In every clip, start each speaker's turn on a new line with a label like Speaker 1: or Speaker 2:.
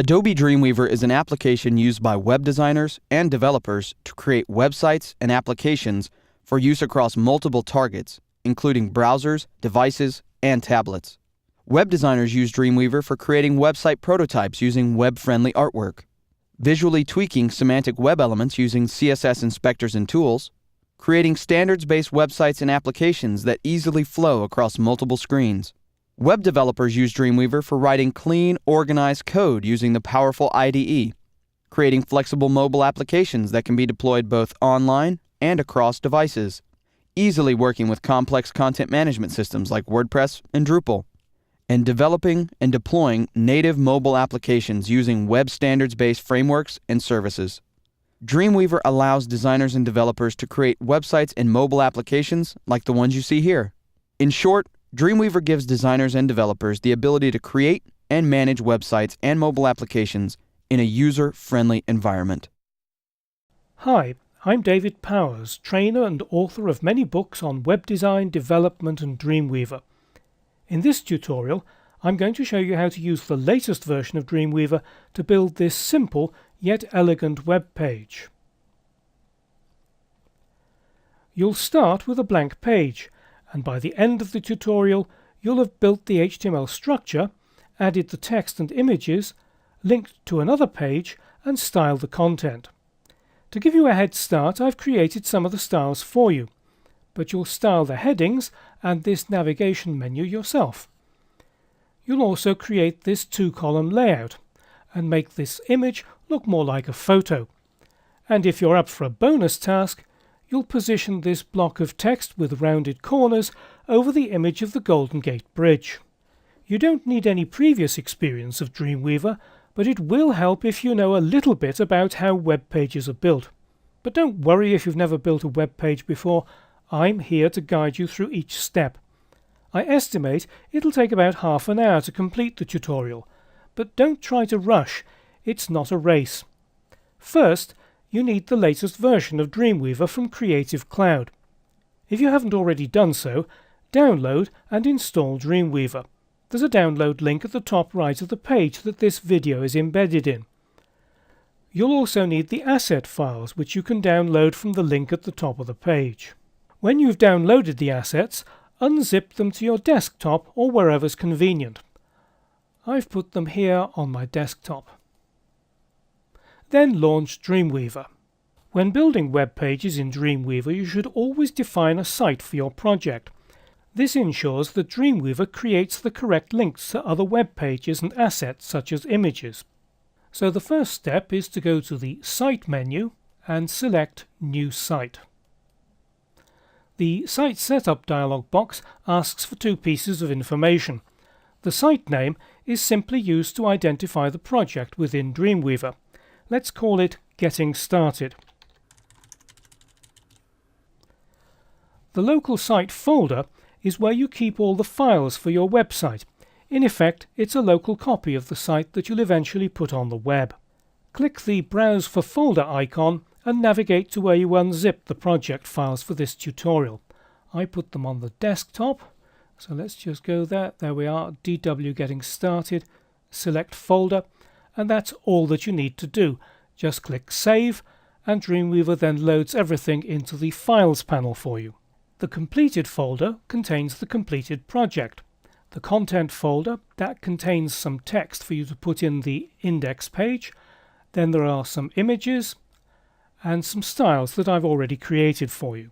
Speaker 1: Adobe Dreamweaver is an application used by web designers and developers to create websites and applications for use across multiple targets, including browsers, devices, and tablets. Web designers use Dreamweaver for creating website prototypes using web-friendly artwork, visually tweaking semantic web elements using CSS inspectors and tools, creating standards-based websites and applications that easily flow across multiple screens. Web developers use Dreamweaver for writing clean, organized code using the powerful IDE, creating flexible mobile applications that can be deployed both online and across devices, easily working with complex content management systems like WordPress and Drupal, and developing and deploying native mobile applications using web standards-based frameworks and services. Dreamweaver allows designers and developers to create websites and mobile applications like the ones you see here. In short, Dreamweaver gives designers and developers the ability to create and manage websites and mobile applications in a user-friendly environment.
Speaker 2: Hi, I'm David Powers, trainer and author of many books on web design, development and Dreamweaver. In this tutorial, I'm going to show you how to use the latest version of Dreamweaver to build this simple yet elegant web page. You'll start with a blank page, and by the end of the tutorial you'll have built the HTML structure, added the text and images, linked to another page and styled the content. To give you a head start, I've created some of the styles for you, but you'll style the headings and this navigation menu yourself. You'll also create this two-column layout and make this image look more like a photo. And if you're up for a bonus task, you'll position this block of text with rounded corners over the image of the Golden Gate Bridge. You don't need any previous experience of Dreamweaver, but it will help if you know a little bit about how web pages are built. But don't worry if you've never built a web page before. I'm here to guide you through each step. I estimate it'll take about half an hour to complete the tutorial, but don't try to rush. It's not a race. First, you need the latest version of Dreamweaver from Creative Cloud. If you haven't already done so, download and install Dreamweaver. There's a download link at the top right of the page that this video is embedded in. You'll also need the asset files, which you can download from the link at the top of the page. When you've downloaded the assets, unzip them to your desktop or wherever's convenient. I've put them here on my desktop. Then launch Dreamweaver. When building web pages in Dreamweaver, you should always define a site for your project. This ensures that Dreamweaver creates the correct links to other web pages and assets such as images. So the first step is to go to the Site menu and select New Site. The Site Setup dialog box asks for two pieces of information. The site name is simply used to identify the project within Dreamweaver. Let's call it Getting Started. The local site folder is where you keep all the files for your website. In effect, it's a local copy of the site that you'll eventually put on the web. Click the Browse for Folder icon and navigate to where you unzip the project files for this tutorial. I put them on the desktop, so let's just go there. There we are, DW Getting Started. Select Folder, and that's all that you need to do. Just click Save, and Dreamweaver then loads everything into the Files panel for you. The Completed folder contains the completed project. The Content folder, that contains some text for you to put in the index page. Then there are some images and some styles that I've already created for you.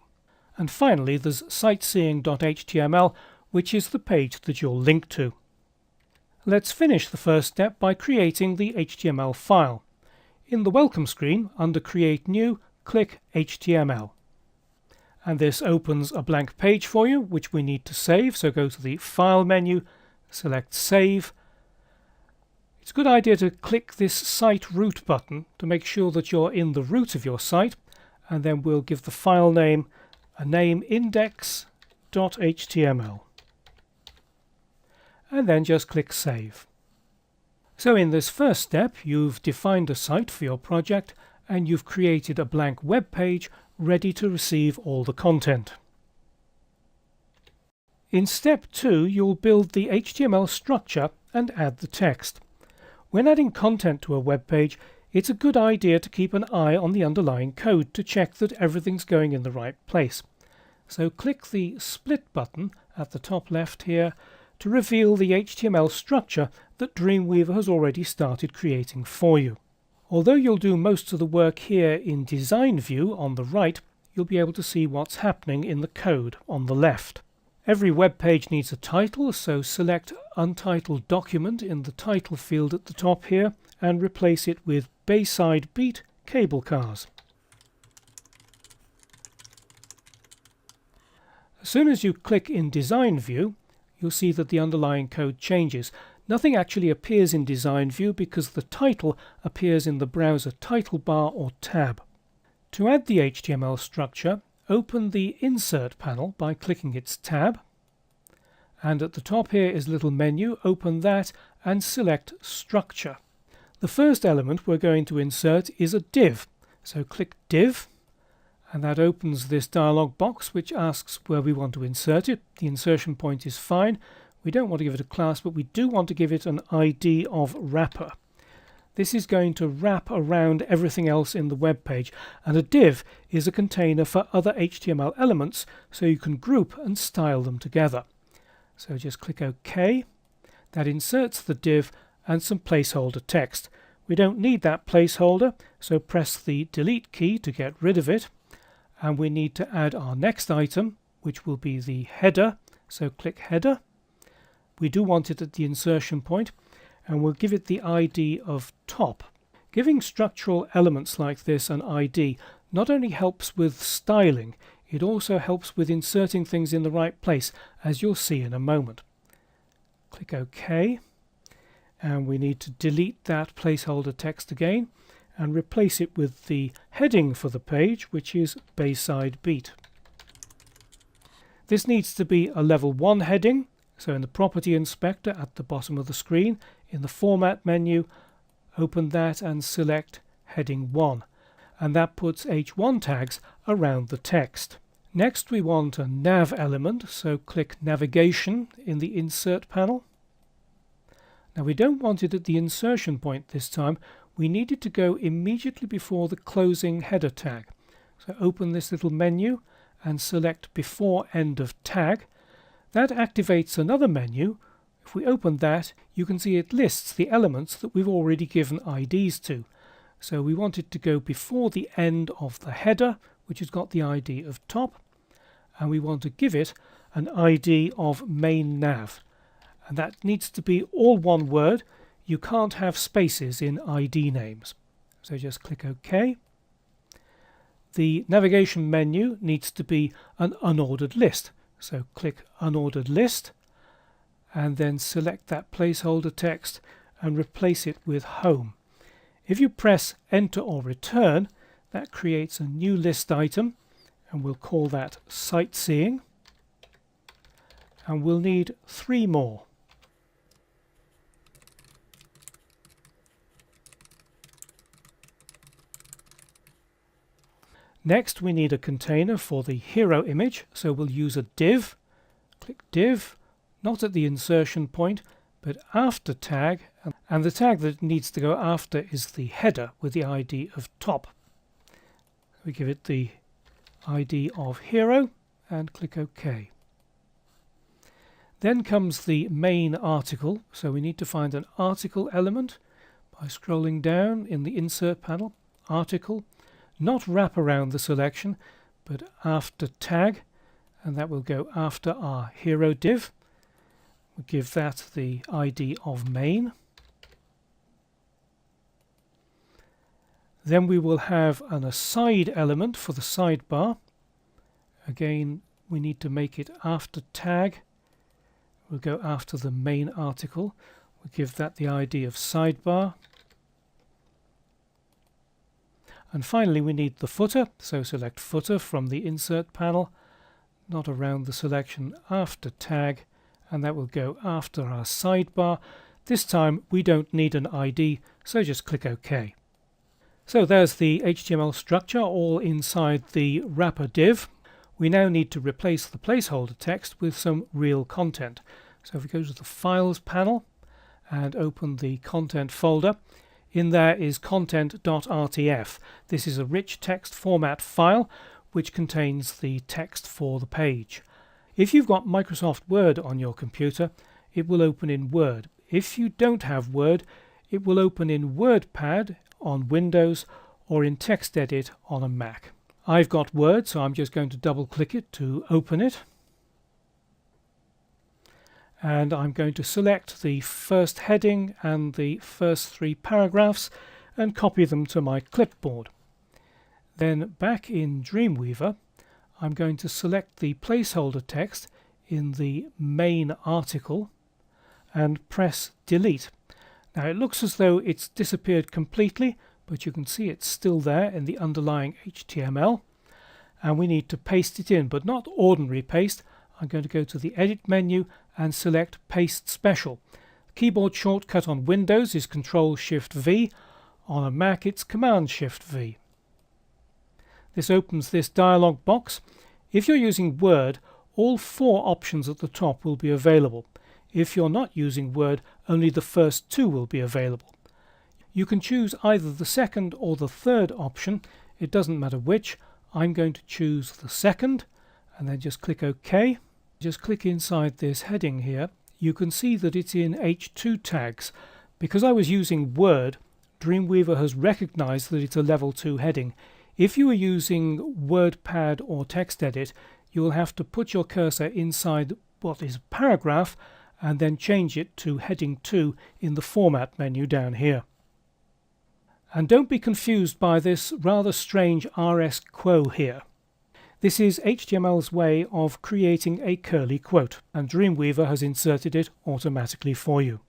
Speaker 2: And finally there's sightseeing.html, which is the page that you'll link to. Let's finish the first step by creating the HTML file. In the welcome screen, under Create New, click HTML. And this opens a blank page for you, which we need to save, so go to the File menu, select Save. It's a good idea to click this Site Root button to make sure that you're in the root of your site, and then we'll give the file name a name index.html. And then just click Save. So in this first step, you've defined a site for your project, and you've created a blank web page ready to receive all the content. In step 2, you'll build the HTML structure and add the text. When adding content to a web page, it's a good idea to keep an eye on the underlying code to check that everything's going in the right place. So click the Split button at the top left here to reveal the HTML structure that Dreamweaver has already started creating for you. Although you'll do most of the work here in Design View on the right, you'll be able to see what's happening in the code on the left. Every web page needs a title, so select Untitled Document in the title field at the top here and replace it with Bayside Beat Cable Cars. As soon as you click in Design View, you'll see that the underlying code changes. Nothing actually appears in Design View because the title appears in the browser title bar or tab. To add the HTML structure, open the Insert panel by clicking its tab, and at the top here is a little menu. Open that and select Structure. The first element we're going to insert is a div, so click Div, and that opens this dialog box which asks where we want to insert it. The insertion point is fine. We don't want to give it a class, but we do want to give it an ID of wrapper. This is going to wrap around everything else in the web page, and a div is a container for other HTML elements, so you can group and style them together. So just click OK. That inserts the div and some placeholder text. We don't need that placeholder, so press the Delete key to get rid of it. And we need to add our next item, which will be the header, so click Header. We do want it at the insertion point, and we'll give it the ID of top. Giving structural elements like this an ID not only helps with styling, it also helps with inserting things in the right place, as you'll see in a moment. Click OK, and we need to delete that placeholder text again and replace it with the heading for the page, which is Bayside Beat. This needs to be a level 1 heading, so in the Property Inspector at the bottom of the screen, in the Format menu, open that and select Heading 1, and that puts H1 tags around the text. Next we want a nav element, so click Navigation in the Insert panel. Now we don't want it at the insertion point this time. We need it to go immediately before the closing header tag. So open this little menu and select Before End of Tag. That activates another menu. If we open that, you can see it lists the elements that we've already given IDs to. So we want it to go before the end of the header, which has got the ID of top, and we want to give it an ID of main nav. And that needs to be all one word. You can't have spaces in ID names. So just click OK. The navigation menu needs to be an unordered list. So click Unordered List and then select that placeholder text and replace it with Home. If you press Enter or Return, that creates a new list item, and we'll call that Sightseeing, and we'll need 3 more. Next we need a container for the hero image, so we'll use a div. Click Div, not at the insertion point, but after tag, and the tag that needs to go after is the header with the ID of top. We give it the ID of hero and click OK. Then comes the main article, so we need to find an article element by scrolling down in the Insert panel, Article, not wrap around the selection, but after tag, and that will go after our hero div. We'll give that the ID of main. Then we will have an aside element for the sidebar. Again, we need to make it after tag. We'll go after the main article. We'll give that the ID of sidebar. And finally we need the footer, so select footer from the Insert panel, not around the selection, after tag, and that will go after our sidebar. This time we don't need an ID, so just click OK. So there's the HTML structure all inside the wrapper div. We now need to replace the placeholder text with some real content. So if we go to the Files panel and open the content folder. In there is content.rtf. This is a rich text format file which contains the text for the page. If you've got Microsoft Word on your computer, it will open in Word. If you don't have Word, it will open in WordPad on Windows or in TextEdit on a Mac. I've got Word, so I'm just going to double click it to open it. And I'm going to select the first heading and the first 3 paragraphs and copy them to my clipboard. Then back in Dreamweaver, I'm going to select the placeholder text in the main article and press delete. Now it looks as though it's disappeared completely, but you can see it's still there in the underlying HTML, and we need to paste it in, but not ordinary paste. I'm going to go to the edit menu and select paste special. The keyboard shortcut on Windows is Ctrl-Shift-V, on a Mac it's Command-Shift-V. This opens this dialog box. If you're using Word, all 4 options at the top will be available. If you're not using Word, only the first 2 will be available. You can choose either the second or the third option. It doesn't matter which. I'm going to choose the second and then just click OK. Just click inside this heading here. You can see that it's in H2 tags. Because I was using Word, Dreamweaver has recognized that it's a level 2 heading. If you are using WordPad or TextEdit, you will have to put your cursor inside what is a paragraph and then change it to heading 2 in the format menu down here. And don't be confused by this rather strange RS quo here. This is HTML's way of creating a curly quote, and Dreamweaver has inserted it automatically for you.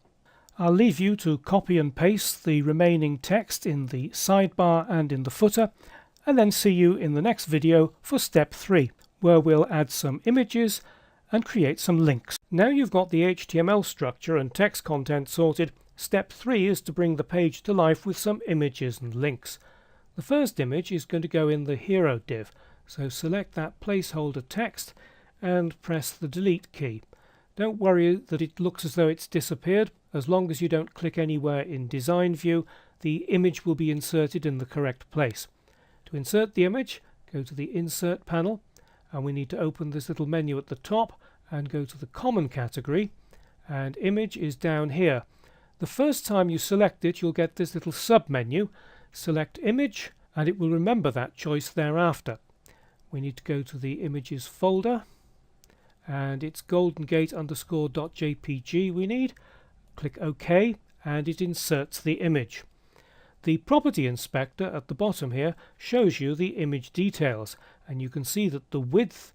Speaker 2: I'll leave you to copy and paste the remaining text in the sidebar and in the footer, and then see you in the next video for step 3, where we'll add some images and create some links. Now you've got the HTML structure and text content sorted, step 3 is to bring the page to life with some images and links. The first image is going to go in the hero div, so select that placeholder text and press the delete key. Don't worry that it looks as though it's disappeared. As long as you don't click anywhere in design view, the image will be inserted in the correct place. To insert the image, go to the insert panel, and we need to open this little menu at the top and go to the common category, and image is down here. The first time you select it, you'll get this little sub menu. Select image and it will remember that choice thereafter. We need to go to the images folder, and it's goldengate_.jpg we need. Click OK and it inserts the image. The property inspector at the bottom here shows you the image details, and you can see that the width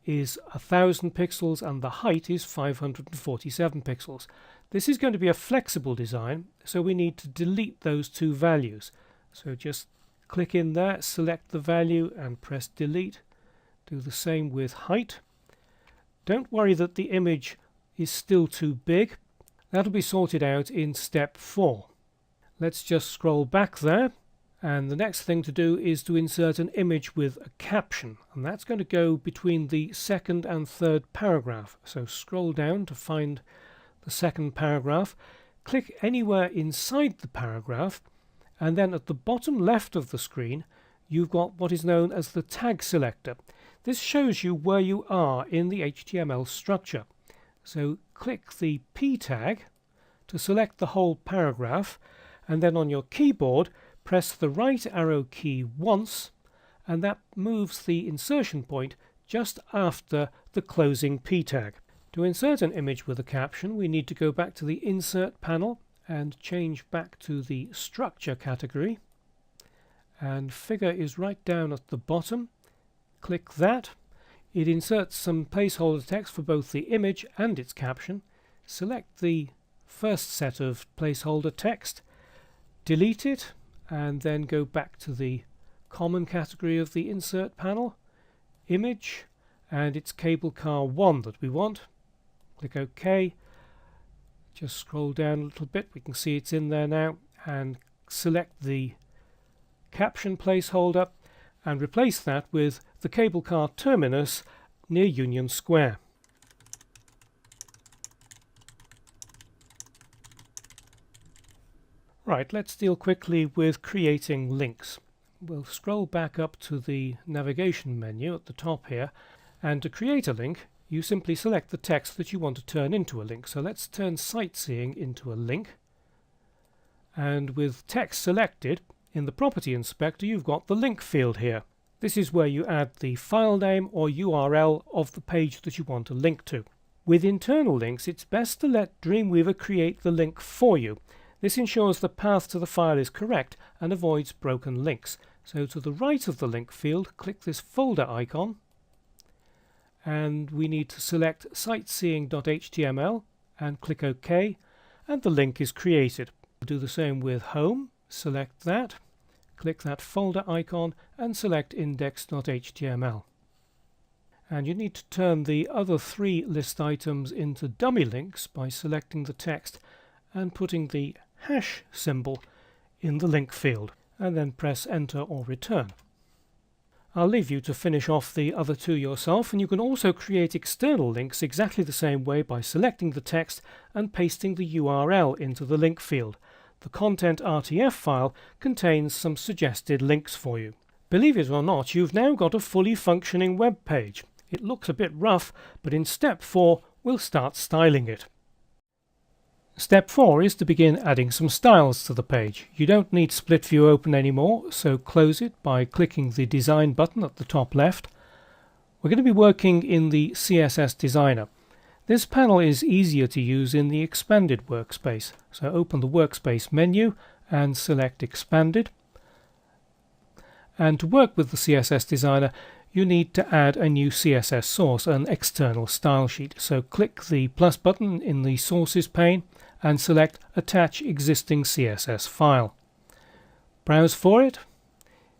Speaker 2: is 1000 pixels and the height is 547 pixels. This is going to be a flexible design, so we need to delete those 2 values. So just click in there, select the value and press delete. Do the same with height. Don't worry that the image is still too big. That'll be sorted out in step 4. Let's just scroll back there, and the next thing to do is to insert an image with a caption, and that's going to go between the second and third paragraph. So scroll down to find the second paragraph, click anywhere inside the paragraph, and then at the bottom left of the screen you've got what is known as the tag selector. This shows you where you are in the HTML structure. So click the P tag to select the whole paragraph, and then on your keyboard press the right arrow key once, and that moves the insertion point just after the closing P tag. To insert an image with a caption, we need to go back to the Insert panel and change back to the Structure category, and Figure is right down at the bottom. Click that. It inserts some placeholder text for both the image and its caption. Select the first set of placeholder text, delete it, and then go back to the common category of the Insert panel, Image, and it's Cable Car 1 that we want. Click OK. Just scroll down a little bit, we can see it's in there now, and select the caption placeholder and replace that with the cable car terminus near Union Square. Right, let's deal quickly with creating links. We'll scroll back up to the navigation menu at the top here, and to create a link you simply select the text that you want to turn into a link. So let's turn sightseeing into a link, and with text selected, in the property inspector you've got the link field here. This is where you add the file name or URL of the page that you want to link to. With internal links, it's best to let Dreamweaver create the link for you. This ensures the path to the file is correct and avoids broken links. So to the right of the link field, click this folder icon, and we need to select sightseeing.html and click OK, and the link is created. Do the same with home, select that, click that folder icon and select index.html. And you need to turn the other three list items into dummy links by selecting the text and putting the hash symbol in the link field, and then press enter or return. I'll leave you to finish off the other two yourself, and you can also create external links exactly the same way by selecting the text and pasting the URL into the link field. The content RTF file contains some suggested links for you. Believe it or not, you've now got a fully functioning web page. It looks a bit rough, but in step 4 we'll start styling it. Step 4 is to begin adding some styles to the page. You don't need split view open anymore, so close it by clicking the design button at the top left. We're going to be working in the CSS designer. This panel is easier to use in the expanded workspace, so open the workspace menu and select expanded. And to work with the CSS designer you need to add a new CSS source, an external style sheet. So click the plus button in the sources pane and select attach existing CSS file. Browse for it.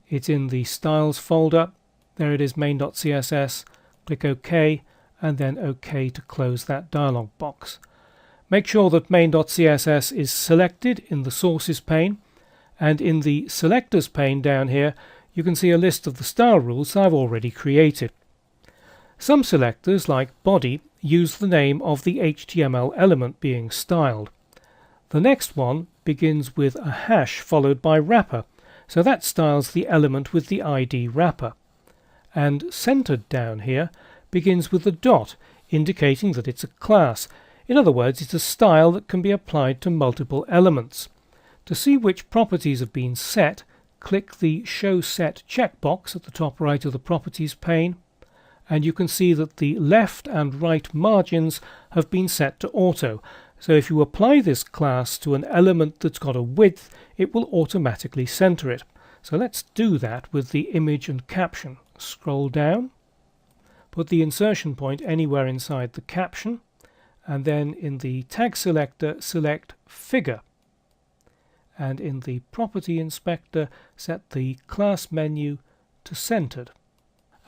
Speaker 2: It's in the styles folder. There it is, main.css. Click OK and then OK to close that dialog box. Make sure that main.css is selected in the sources pane, and in the selectors pane down here you can see a list of the style rules I've already created. Some selectors, like body, use the name of the HTML element being styled. The next one begins with a hash followed by wrapper, so that styles the element with the ID wrapper. And centered down here begins with a dot, indicating that it's a class. In other words, it's a style that can be applied to multiple elements. To see which properties have been set, click the Show Set checkbox at the top right of the Properties pane, and you can see that the left and right margins have been set to auto. So if you apply this class to an element that's got a width, it will automatically center it. So let's do that with the image and caption. Scroll down, put the insertion point anywhere inside the caption, and then in the tag selector select figure. And in the property inspector set the class menu to centered,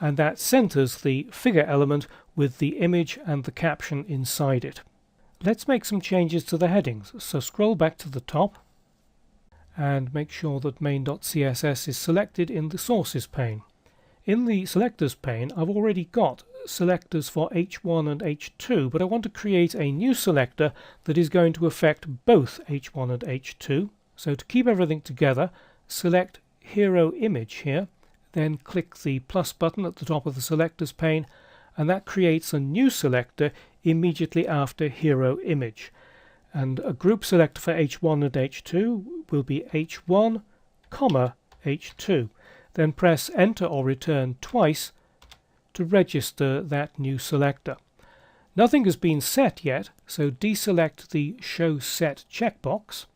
Speaker 2: and that centers the figure element with the image and the caption inside it. Let's make some changes to the headings, so scroll back to the top and make sure that main.css is selected in the sources pane. In the selectors pane I've already got selectors for H1 and H2, but I want to create a new selector that is going to affect both H1 and H2. So to keep everything together, select Hero Image here, then click the plus button at the top of the selectors pane, and that creates a new selector immediately after Hero Image. And a group selector for H1 and H2 will be H1, H2. Then press Enter or Return twice to register that new selector. Nothing has been set yet, so deselect the Show Set checkbox.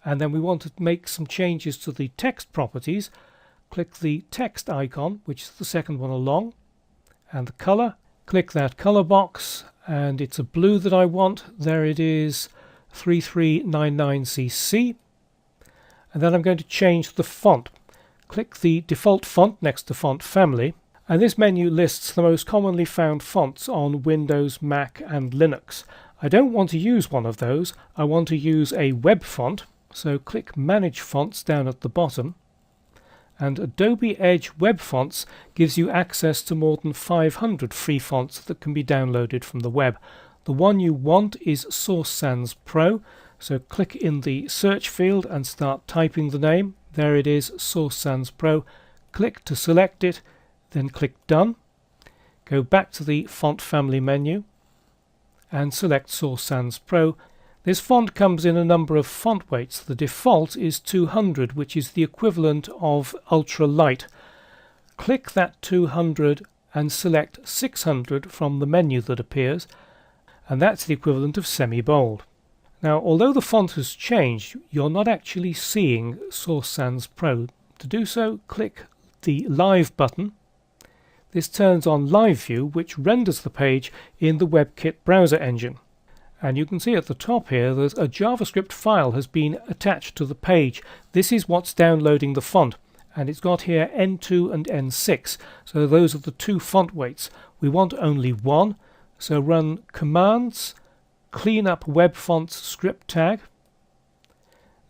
Speaker 2: And then we want to make some changes to the text properties. Click the text icon, which is the second one along, and the color. Click that color box, and it's a blue that I want. There it is, 3399cc. And then I'm going to change the font. Click the default font next to font family, and this menu lists the most commonly found fonts on Windows, Mac and Linux. I don't want to use one of those. I want to use a web font. So click Manage Fonts down at the bottom, and Adobe Edge Web Fonts gives you access to more than 500 free fonts that can be downloaded from the web. The one you want is Source Sans Pro, So click in the search field and start typing the name. There it is, Source Sans Pro. Click to select it, then click Done. Go back to the Font Family menu and select Source Sans Pro. This font comes in a number of font weights. The default is 200, which is the equivalent of ultra light. Click that 200 and select 600 from the menu that appears, and that's the equivalent of semi-bold. Now, although the font has changed, you're not actually seeing Source Sans Pro. To do so, click the Live button. This turns on Live View, which renders the page in the WebKit browser engine. And you can see at the top here that a JavaScript file has been attached to the page. This is what's downloading the font, and it's got here N2 and N6, so those are the two font weights. We want only one, so run commands, clean up web fonts script tag,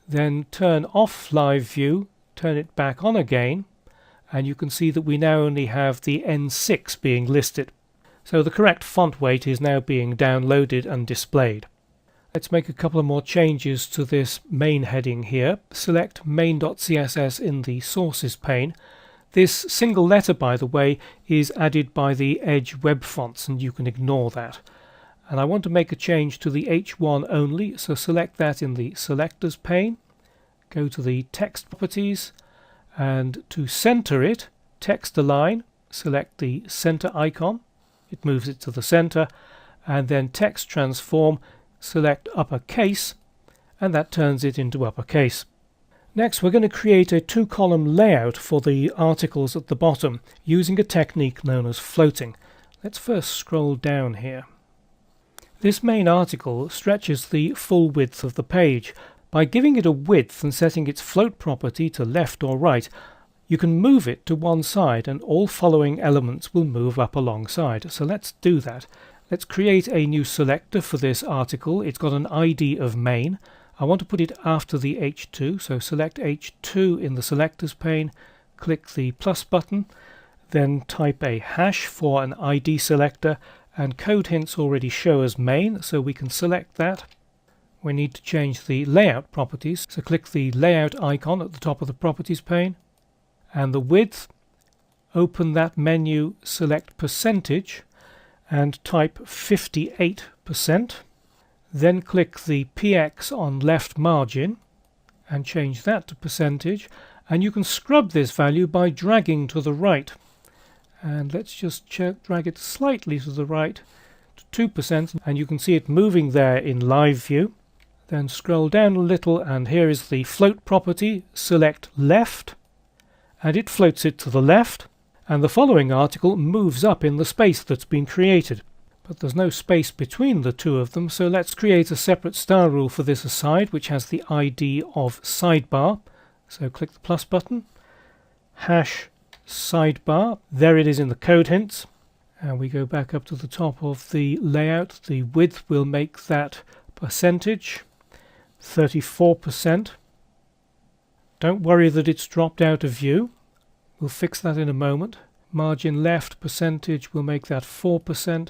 Speaker 2: then turn off Live View, turn it back on again, and you can see that we now only have the N6 being listed. So the correct font weight is now being downloaded and displayed. Let's make a couple of more changes to this main heading here. Select main.css in the sources pane. This single letter, by the way, is added by the Edge web fonts, and you can ignore that. And I want to make a change to the H1 only, so select that in the selectors pane. Go to the text properties, and to center it, text align, select the center icon. It moves it to the center, and then text transform, select uppercase, and that turns it into uppercase. Next, we're going to create a two-column layout for the articles at the bottom using a technique known as floating. Let's first scroll down here. This main article stretches the full width of the page. By giving it a width and setting its float property to left or right, you can move it to one side and all following elements will move up alongside. So let's do that. Let's create a new selector for this article. It's got an ID of main. I want to put it after the H2, so select H2 in the selectors pane, click the plus button, then type a hash for an ID selector, and code hints already show as main, so we can select that. We need to change the layout properties, so click the layout icon at the top of the properties pane, and the width, open that menu, select percentage, and type 58%. Then click the PX on left margin and change that to percentage, and you can scrub this value by dragging to the right. And let's just drag it slightly to the right to 2%, and you can see it moving there in live view. Then scroll down a little, and here is the float property. Select left, and it floats it to the left, and the following article moves up in the space that's been created. But there's no space between the two of them, so let's create a separate style rule for this aside, which has the ID of sidebar. So click the plus button, hash sidebar, there it is in the code hints, and we go back up to the top of the layout. The width will make that percentage 34%. Don't worry that it's dropped out of view. We'll fix that in a moment. Margin left percentage will make that 4%.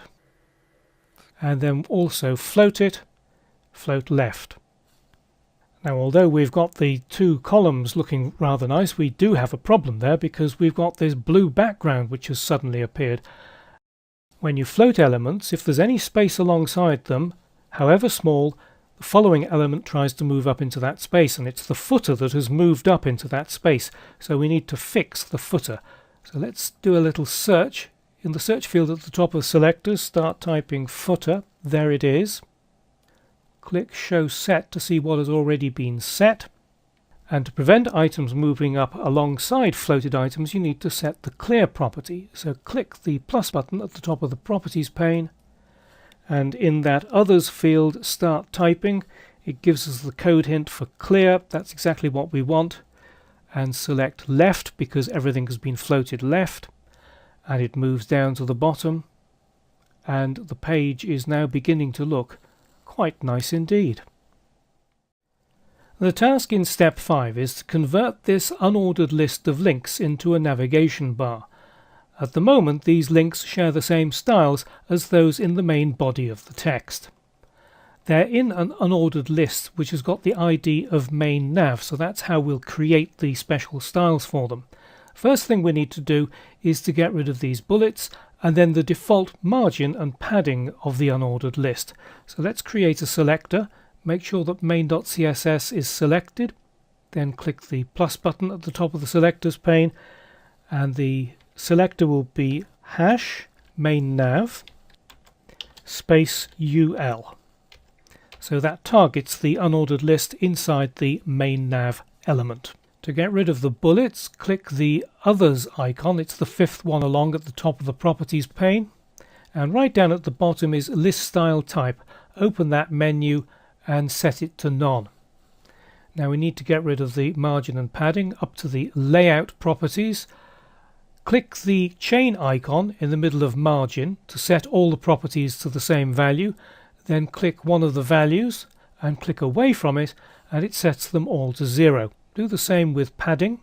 Speaker 2: And then also float it, float left. Now, although we've got the two columns looking rather nice, we do have a problem there because we've got this blue background which has suddenly appeared. When you float elements, if there's any space alongside them, however small, the following element tries to move up into that space, and it's the footer that has moved up into that space, so we need to fix the footer. So let's do a little search. In the search field at the top of selectors, start typing footer. There it is. Click show set to see what has already been set. And to prevent items moving up alongside floated items, you need to set the clear property. So click the plus button at the top of the properties pane, and in that others field start typing. It gives us the code hint for clear. That's exactly what we want. And select left because everything has been floated left, and it moves down to the bottom, and the page is now beginning to look quite nice indeed. The task in step 5 is to convert this unordered list of links into a navigation bar. At the moment, these links share the same styles as those in the main body of the text. they're in an unordered list which has got the ID of main nav, so that's how we'll create the special styles for them. First thing we need to do is to get rid of these bullets and then the default margin and padding of the unordered list. So let's create a selector, make sure that main.css is selected, then click the plus button at the top of the selectors pane, and the selector will be hash main nav space UL. So that targets the unordered list inside the main nav element. To get rid of the bullets, click the others icon. It's the fifth one along at the top of the properties pane, and right down at the bottom is list style type. Open that menu and set it to none. Now we need to get rid of the margin and padding. Up to the layout properties, click the chain icon in the middle of margin to set all the properties to the same value, then click one of the values and click away from it and it sets them all to 0. Do the same with padding.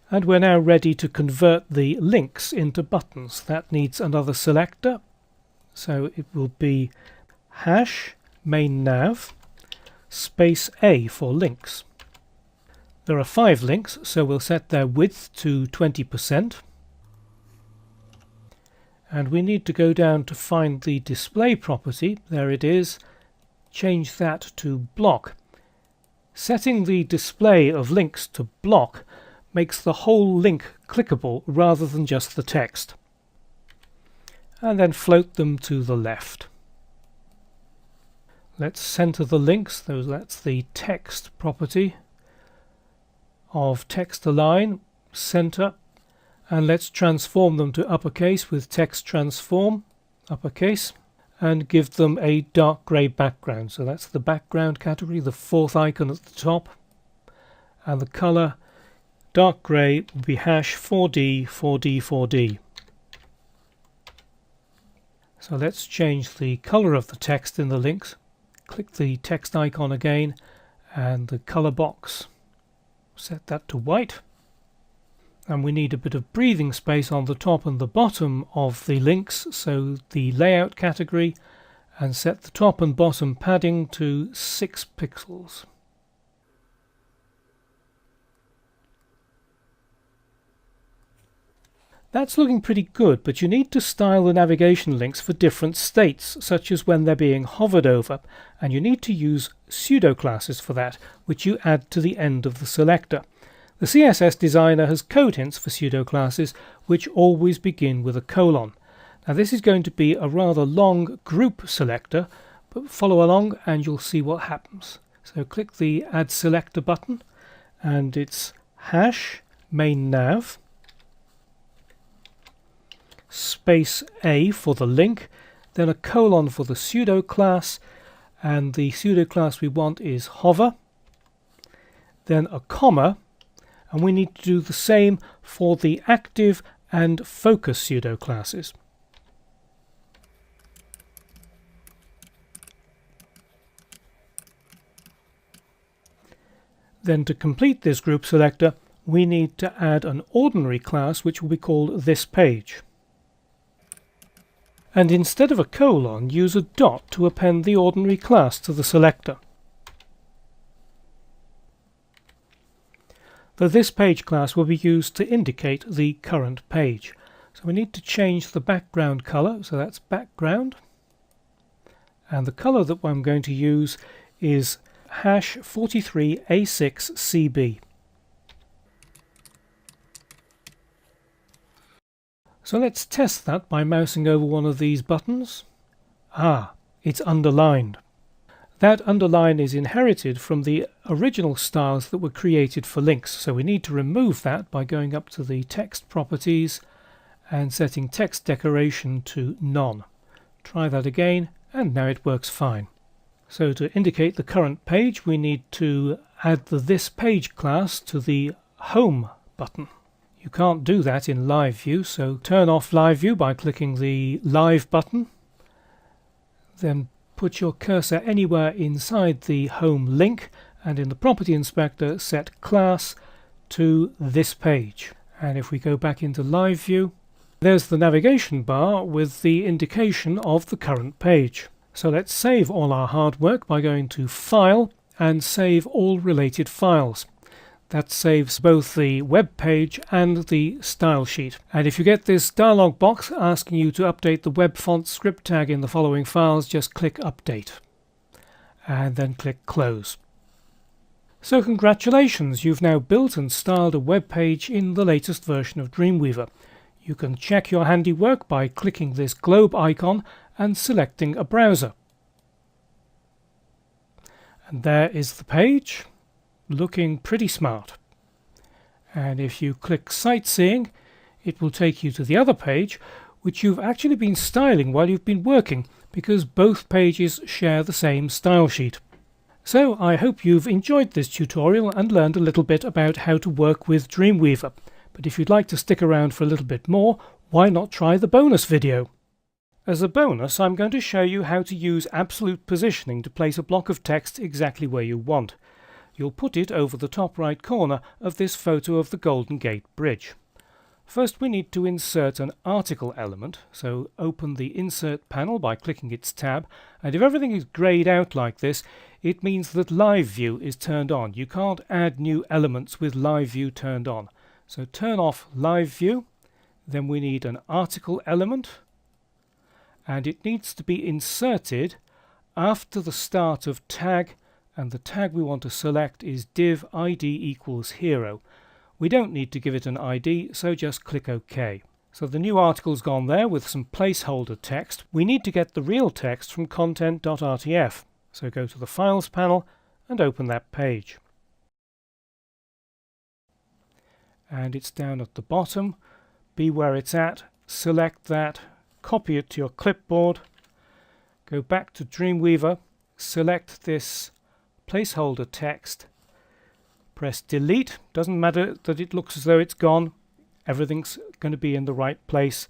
Speaker 2: And we're now ready to convert the links into buttons. That needs another selector, so it will be hash main nav space A for links. There are 5 links, so we'll set their width to 20%. And we need to go down to find the display property. There it is. Change that to block. Setting the display of links to block makes the whole link clickable rather than just the text. And then float them to the left. Let's center the links. That's the text property of text align, center, and let's transform them to uppercase with text transform, uppercase, and give them a dark grey background. So that's the background category, the 4th icon at the top, and the color dark grey will be hash 4D 4D 4D. So let's change the color of the text in the links. Click the text icon again and the color box, set that to white, and we need a bit of breathing space on the top and the bottom of the links, so the layout category, and set the top and bottom padding to 6 pixels. That's looking pretty good, but you need to style the navigation links for different states, such as when they're being hovered over, and you need to use pseudo classes for that, which you add to the end of the selector. The CSS designer has code hints for pseudo classes, which always begin with a colon. Now this is going to be a rather long group selector, but follow along and you'll see what happens. So click the add selector button, and it's hash main nav space A for the link, then a colon for the pseudo class, and the pseudo class we want is hover, then a comma, and we need to do the same for the active and focus pseudo classes. Then to complete this group selector, we need to add an ordinary class which will be called this page. And instead of a colon, use a dot to append the ordinary class to the selector. The this page class will be used to indicate the current page. So we need to change the background color, so that's background. And the color that I'm going to use is hash 43A6CB. So let's test that by mousing over one of these buttons. Ah, it's underlined. That underline is inherited from the original styles that were created for links, so we need to remove that by going up to the text properties and setting text decoration to none. Try that again, and now it works fine. So to indicate the current page, we need to add the this page class to the home button. You can't do that in live view, so turn off live view by clicking the live button. Then put your cursor anywhere inside the home link, and in the property inspector set class to this page. And if we go back into live view, there's the navigation bar with the indication of the current page. So let's save all our hard work by going to File and Save All Related Files. That saves both the web page and the style sheet. And if you get this dialog box asking you to update the web font script tag in the following files, just click Update and then click Close. So congratulations, you've now built and styled a web page in the latest version of Dreamweaver. You can check your handiwork by clicking this globe icon and selecting a browser. And there is the page, looking pretty smart. And if you click Sightseeing, it will take you to the other page, which you've actually been styling while you've been working, because both pages share the same style sheet. So I hope you've enjoyed this tutorial and learned a little bit about how to work with Dreamweaver. But if you'd like to stick around for a little bit more, why not try the bonus video? As a bonus, I'm going to show you how to use absolute positioning to place a block of text exactly where you want. You'll put it over the top right corner of this photo of the Golden Gate Bridge. First we need to insert an article element, so open the Insert panel by clicking its tab, and if everything is greyed out like this, it means that Live View is turned on. You can't add new elements with Live View turned on. So turn off Live View, then we need an article element, and it needs to be inserted after the start of tag, and the tag we want to select is div id equals hero. We don't need to give it an ID, so just click OK. So the new article's gone there with some placeholder text. We need to get the real text from content.rtf. So go to the Files panel and open that page. And it's down at the bottom. Be where it's at, select that, copy it to your clipboard, go back to Dreamweaver, select this placeholder text, press delete. Doesn't matter that it looks as though it's gone, everything's going to be in the right place,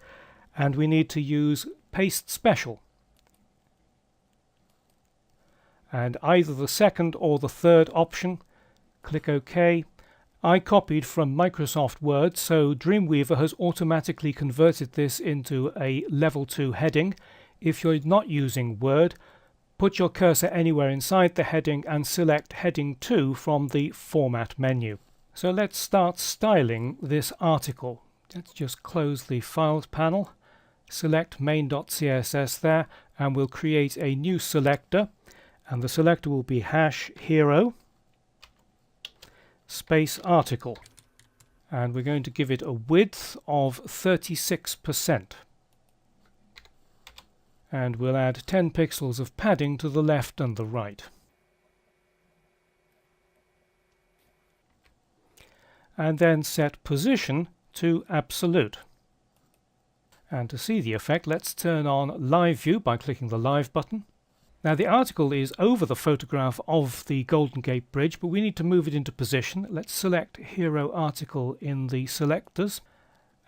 Speaker 2: and we need to use paste special. And either the second or the third option, click OK. I copied from Microsoft Word, so Dreamweaver has automatically converted this into a level 2 heading. If you're not using Word, put your cursor anywhere inside the heading and select Heading 2 from the Format menu. So let's start styling this article. Let's just close the Files panel, select main.css there, and we'll create a new selector, and the selector will be #hero space article, and we're going to give it a width of 36%, and we'll add 10 pixels of padding to the left and the right. And then set position to absolute. And to see the effect, let's turn on Live View by clicking the Live button. Now the article is over the photograph of the Golden Gate Bridge, but we need to move it into position. Let's select Hero Article in the selectors,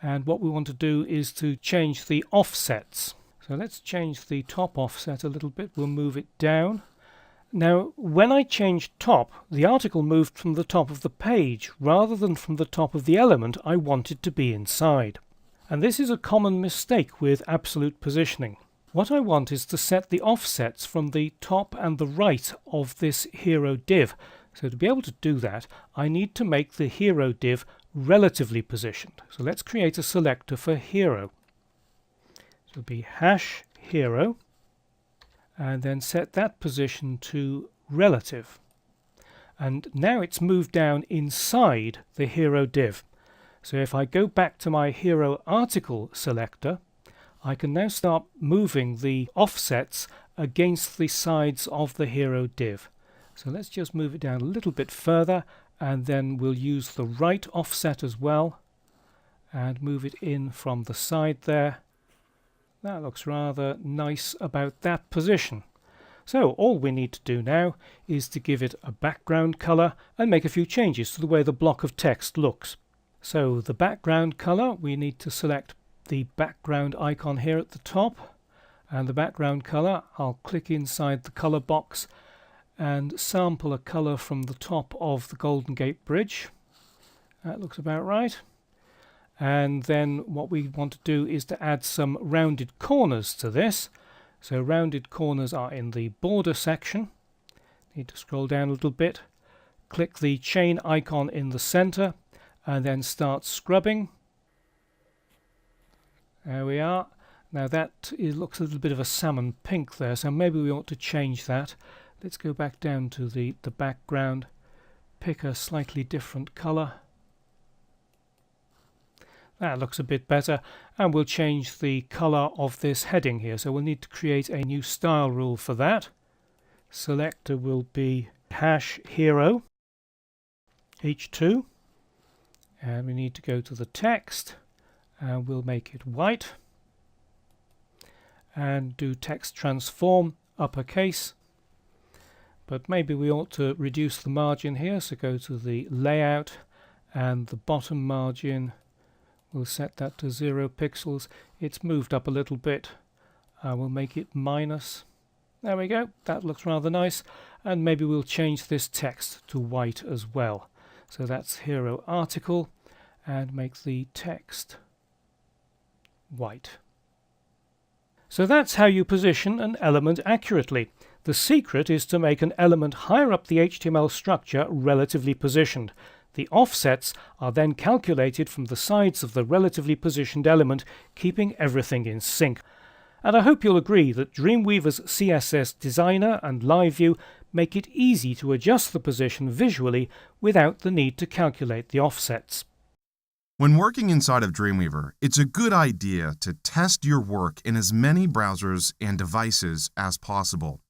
Speaker 2: and what we want to do is to change the offsets. So let's change the top offset a little bit. We'll move it down. Now when I changed top, the article moved from the top of the page rather than from the top of the element I wanted to be inside. And this is a common mistake with absolute positioning. What I want is to set the offsets from the top and the right of this hero div. So to be able to do that, I need to make the hero div relatively positioned. So let's create a selector for hero. So it'll be #hero, and then set that position to relative. And now it's moved down inside the hero div. So if I go back to my hero article selector, I can now start moving the offsets against the sides of the hero div. So let's just move it down a little bit further, and then we'll use the right offset as well and move it in from the side there. That looks rather nice about that position. So all we need to do now is to give it a background color and make a few changes to the way the block of text looks. So the background color, we need to select the background icon here at the top, and the background color, I'll click inside the color box and sample a color from the top of the Golden Gate Bridge. That looks about right. And then what we want to do is to add some rounded corners to this. So rounded corners are in the border section. Need to scroll down a little bit. Click the chain icon in the center and then start scrubbing. There we are. Now that looks a little bit of a salmon pink there, so maybe we ought to change that. Let's go back down to the background, pick a slightly different color. That looks a bit better, and we'll change the color of this heading here. So we'll need to create a new style rule for that. Selector will be #hero h2, and we need to go to the text and we'll make it white and do text transform uppercase, but maybe we ought to reduce the margin here, so go to the layout and the bottom margin, we'll set that to 0 pixels. It's moved up a little bit. We'll make it minus. There we go, that looks rather nice. And maybe we'll change this text to white as well. So that's hero article, and make the text white. So that's how you position an element accurately. The secret is to make an element higher up the HTML structure relatively positioned. The offsets are then calculated from the sides of the relatively positioned element, keeping everything in sync. And I hope you'll agree that Dreamweaver's CSS Designer and Live View make it easy to adjust the position visually without the need to calculate the offsets.
Speaker 3: When working inside of Dreamweaver, it's a good idea to test your work in as many browsers and devices as possible.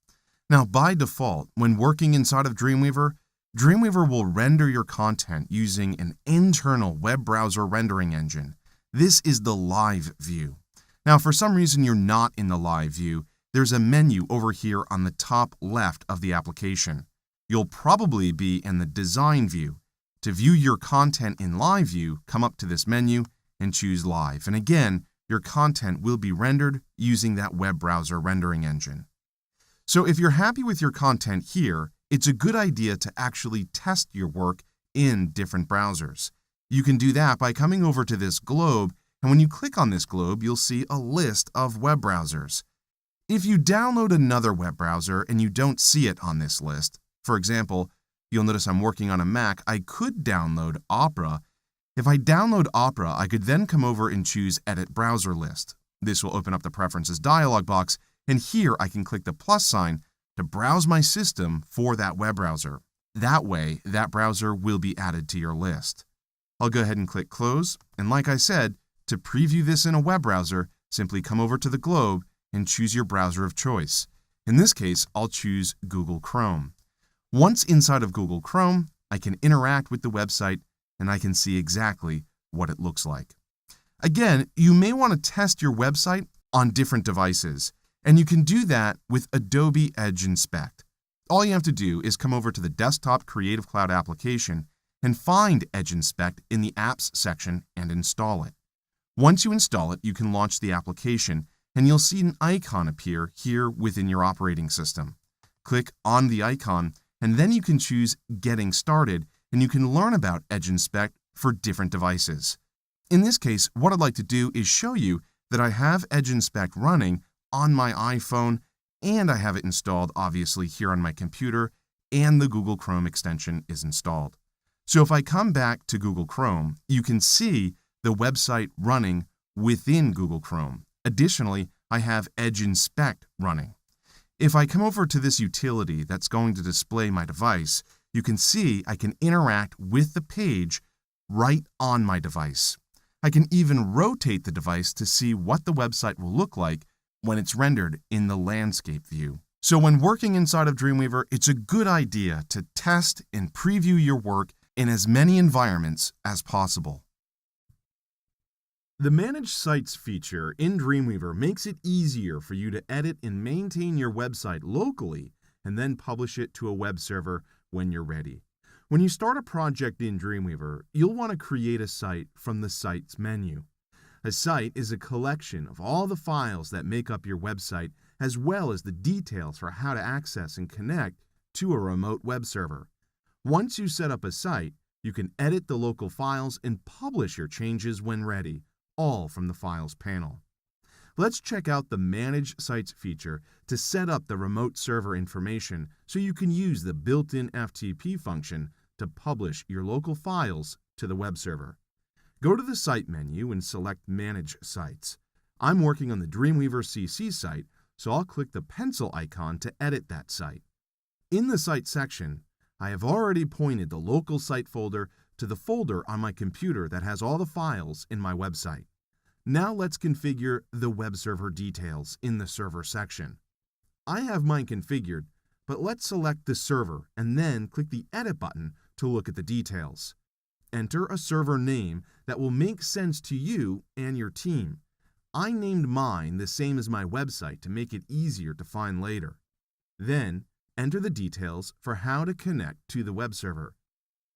Speaker 3: Now, by default, when working inside of Dreamweaver, Dreamweaver will render your content using an internal web browser rendering engine. This is the Live View. Now, for some reason you're not in the Live View, there's a menu over here on the top left of the application. You'll probably be in the Design View. To view your content in Live View, come up to this menu and choose Live. And again, your content will be rendered using that web browser rendering engine. So if you're happy with your content here, it's a good idea to actually test your work in different browsers. You can do that by coming over to this globe, and when you click on this globe, you'll see a list of web browsers. If you download another web browser and you don't see it on this list, for example, you'll notice I'm working on a Mac, I could download Opera. If I download Opera, I could then come over and choose Edit Browser List. This will open up the Preferences dialog box, and here I can click the plus sign to browse my system for that web browser. That way, that browser will be added to your list. I'll go ahead and click Close, and like I said, to preview this in a web browser, simply come over to the globe and choose your browser of choice. In this case, I'll choose Google Chrome. Once inside of Google Chrome, I can interact with the website and I can see exactly what it looks like. Again, you may want to test your website on different devices, and you can do that with Adobe Edge Inspect. All you have to do is come over to the Desktop Creative Cloud application and find Edge Inspect in the Apps section and install it. Once you install it, you can launch the application, and you'll see an icon appear here within your operating system. Click on the icon, and then you can choose Getting Started, and you can learn about Edge Inspect for different devices. In this case, what I'd like to do is show you that I have Edge Inspect running on my iPhone, and I have it installed obviously here on my computer, and the Google Chrome extension is installed. So if I come back to Google Chrome, you can see the website running within Google Chrome. Additionally, I have Edge Inspect running. If I come over to this utility that's going to display my device, you can see I can interact with the page right on my device. I can even rotate the device to see what the website will look like when it's rendered in the landscape view. So when working inside of Dreamweaver, it's a good idea to test and preview your work in as many environments as possible. The Manage Sites feature in Dreamweaver makes it easier for you to edit and maintain your website locally and then publish it to a web server when you're ready. When you start a project in Dreamweaver, you'll want to create a site from the Sites menu. A site is a collection of all the files that make up your website, as well as the details for how to access and connect to a remote web server. Once you set up a site, you can edit the local files and publish your changes when ready, all from the Files panel. Let's check out the Manage Sites feature to set up the remote server information so you can use the built-in FTP function to publish your local files to the web server. Go to the Site menu and select Manage Sites. I'm working on the Dreamweaver CC site, so I'll click the pencil icon to edit that site. In the Site section, I have already pointed the local site folder to the folder on my computer that has all the files in my website. Now let's configure the web server details in the Server section. I have mine configured, but let's select the server and then click the Edit button to look at the details. Enter a server name that will make sense to you and your team. I named mine the same as my website to make it easier to find later. Then, enter the details for how to connect to the web server.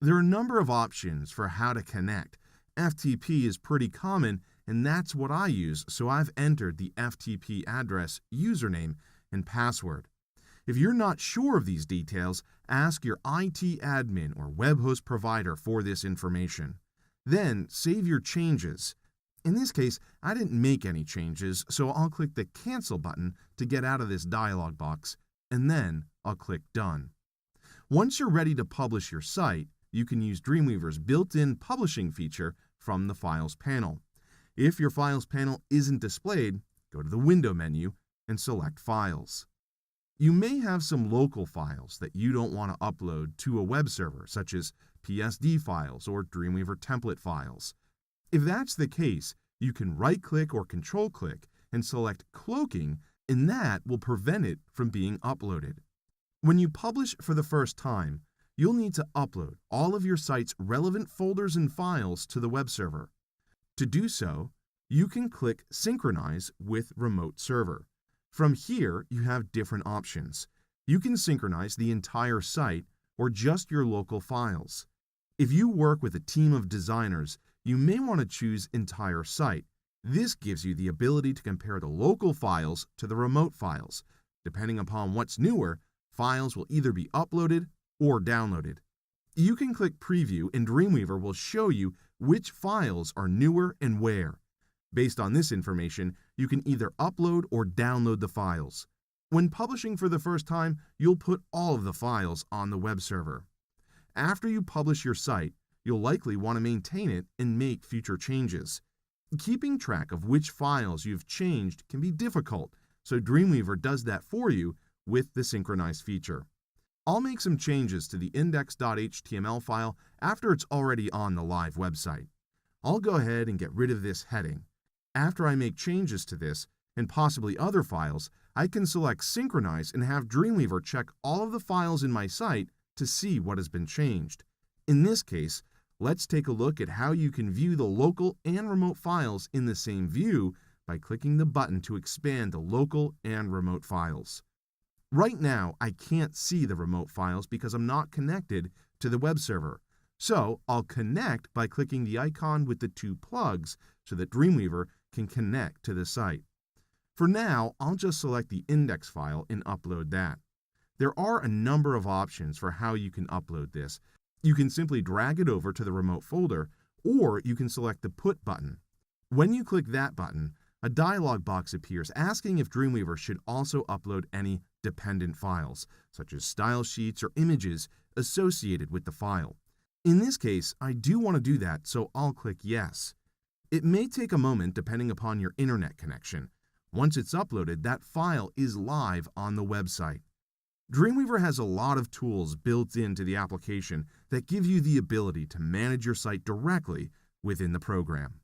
Speaker 3: There are a number of options for how to connect. FTP is pretty common, and that's what I use, so I've entered the FTP address, username, and password. If you're not sure of these details, ask your IT admin or web host provider for this information. Then, save your changes. In this case, I didn't make any changes, so I'll click the Cancel button to get out of this dialog box, and then I'll click Done. Once you're ready to publish your site, you can use Dreamweaver's built-in publishing feature from the Files panel. If your Files panel isn't displayed, go to the Window menu and select Files. You may have some local files that you don't want to upload to a web server, such as PSD files or Dreamweaver template files. If that's the case, you can right-click or control-click and select Cloaking, and that will prevent it from being uploaded. When you publish for the first time, you'll need to upload all of your site's relevant folders and files to the web server. To do so, you can click Synchronize with Remote Server. From here, you have different options. You can synchronize the entire site or just your local files. If you work with a team of designers, you may want to choose Entire Site. This gives you the ability to compare the local files to the remote files. Depending upon what's newer, files will either be uploaded or downloaded. You can click Preview and Dreamweaver will show you which files are newer and where. Based on this information, you can either upload or download the files. When publishing for the first time, you'll put all of the files on the web server. After you publish your site, you'll likely want to maintain it and make future changes. Keeping track of which files you've changed can be difficult, so Dreamweaver does that for you with the Synchronize feature. I'll make some changes to the index.html file after it's already on the live website. I'll go ahead and get rid of this heading. After I make changes to this, and possibly other files, I can select Synchronize and have Dreamweaver check all of the files in my site to see what has been changed. In this case, let's take a look at how you can view the local and remote files in the same view by clicking the button to expand the local and remote files. Right now, I can't see the remote files because I'm not connected to the web server. So I'll connect by clicking the icon with the two plugs so that Dreamweaver can connect to the site. For now, I'll just select the index file and upload that. There are a number of options for how you can upload this. You can simply drag it over to the remote folder, or you can select the Put button. When you click that button, a dialog box appears asking if Dreamweaver should also upload any dependent files, such as style sheets or images associated with the file. In this case, I do want to do that, so I'll click Yes. It may take a moment depending upon your internet connection. Once it's uploaded, that file is live on the website. Dreamweaver has a lot of tools built into the application that give you the ability to manage your site directly within the program.